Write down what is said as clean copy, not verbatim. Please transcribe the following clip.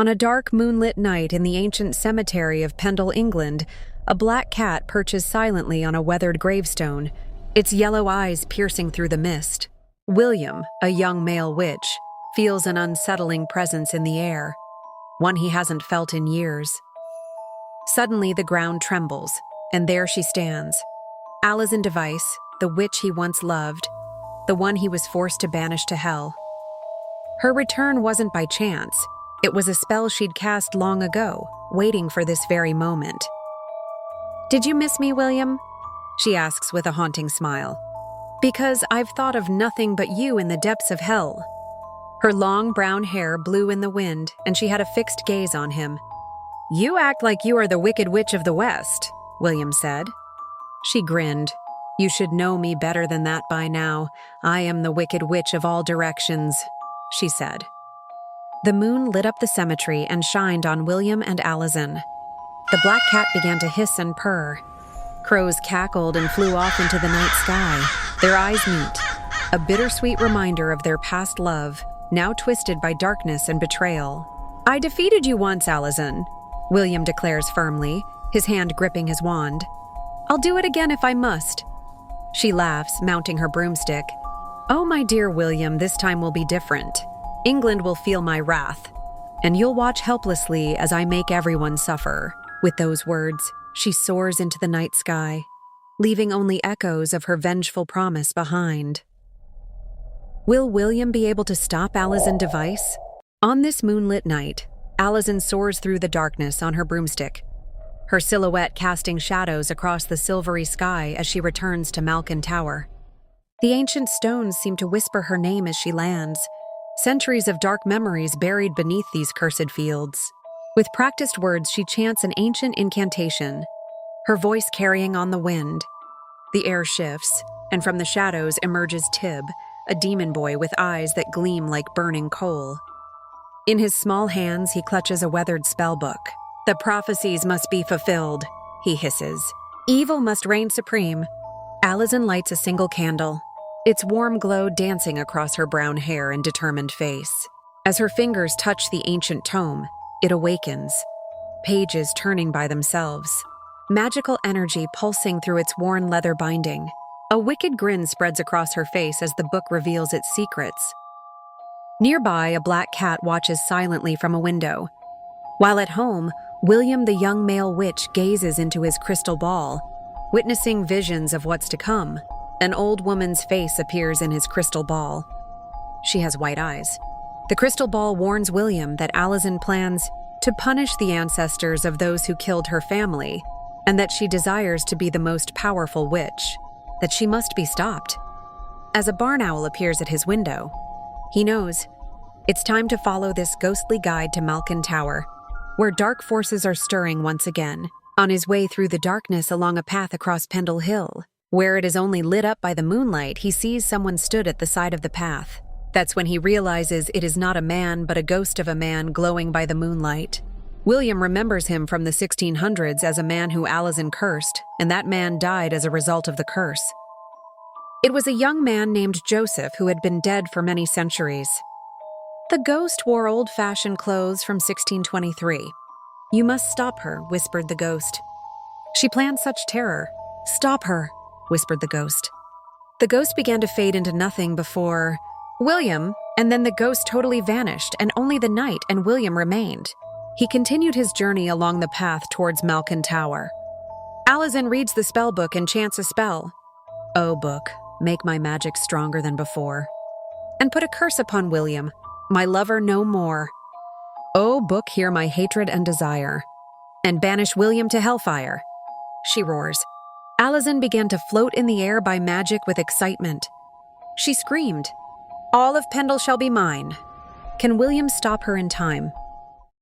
On a dark moonlit night in the ancient cemetery of Pendle, England, a black cat perches silently on a weathered gravestone, its yellow eyes piercing through the mist. William, a young male witch, feels an unsettling presence in the air, one he hasn't felt in years. Suddenly the ground trembles, and there she stands, Alison Device, the witch he once loved, the one he was forced to banish to hell. Her return wasn't by chance. It was a spell she'd cast long ago, waiting for this very moment. "Did you miss me, William?" she asks with a haunting smile. "Because I've thought of nothing but you in the depths of hell." Her long brown hair blew in the wind, and she had a fixed gaze on him. "You act like you are the Wicked Witch of the West," William said. She grinned. "You should know me better than that by now. I am the Wicked Witch of all directions," she said. The moon lit up the cemetery and shined on William and Alison. The black cat began to hiss and purr. Crows cackled and flew off into the night sky. Their eyes meet, a bittersweet reminder of their past love, now twisted by darkness and betrayal. "I defeated you once, Alison," William declares firmly, his hand gripping his wand. "I'll do it again if I must." She laughs, mounting her broomstick. "Oh, my dear William, this time will be different. England will feel my wrath, and you'll watch helplessly as I make everyone suffer." With those words, she soars into the night sky, leaving only echoes of her vengeful promise behind. Will William be able to stop Alison Device? On this moonlit night, Alison soars through the darkness on her broomstick, her silhouette casting shadows across the silvery sky as she returns to Malkin Tower. The ancient stones seem to whisper her name as she lands, centuries of dark memories buried beneath these cursed fields. With practiced words, she chants an ancient incantation, her voice carrying on the wind. The air shifts, and from the shadows emerges Tib, a demon boy with eyes that gleam like burning coal. In his small hands, he clutches a weathered spellbook. "The prophecies must be fulfilled," he hisses. "Evil must reign supreme." Alison lights a single candle, its warm glow dancing across her brown hair and determined face. As her fingers touch the ancient tome, it awakens, pages turning by themselves, magical energy pulsing through its worn leather binding. A wicked grin spreads across her face as the book reveals its secrets. Nearby, a black cat watches silently from a window. While at home, William, the young male witch, gazes into his crystal ball, witnessing visions of what's to come. An old woman's face appears in his crystal ball. She has white eyes. The crystal ball warns William that Alison plans to punish the ancestors of those who killed her family, and that she desires to be the most powerful witch, that she must be stopped. As a barn owl appears at his window, he knows it's time to follow this ghostly guide to Malkin Tower, where dark forces are stirring once again. On his way through the darkness along a path across Pendle Hill, where it is only lit up by the moonlight, he sees someone stood at the side of the path. That's when he realizes it is not a man, but a ghost of a man glowing by the moonlight. William remembers him from the 1600s as a man who Alison cursed, and that man died as a result of the curse. It was a young man named Joseph who had been dead for many centuries. The ghost wore old-fashioned clothes from 1623. "You must stop her," whispered the ghost. "She plans such terror." "Stop her," whispered the ghost. The ghost began to fade into nothing before William, and then the ghost totally vanished, and only the night and William remained. He continued his journey along the path towards Malkin Tower. Alison reads the spell book and chants a spell. "O book, make my magic stronger than before, and put a curse upon William, my lover no more. O book, hear my hatred and desire, and banish William to hellfire," she roars. Alison began to float in the air by magic with excitement. She screamed, "All of Pendle shall be mine." Can William stop her in time?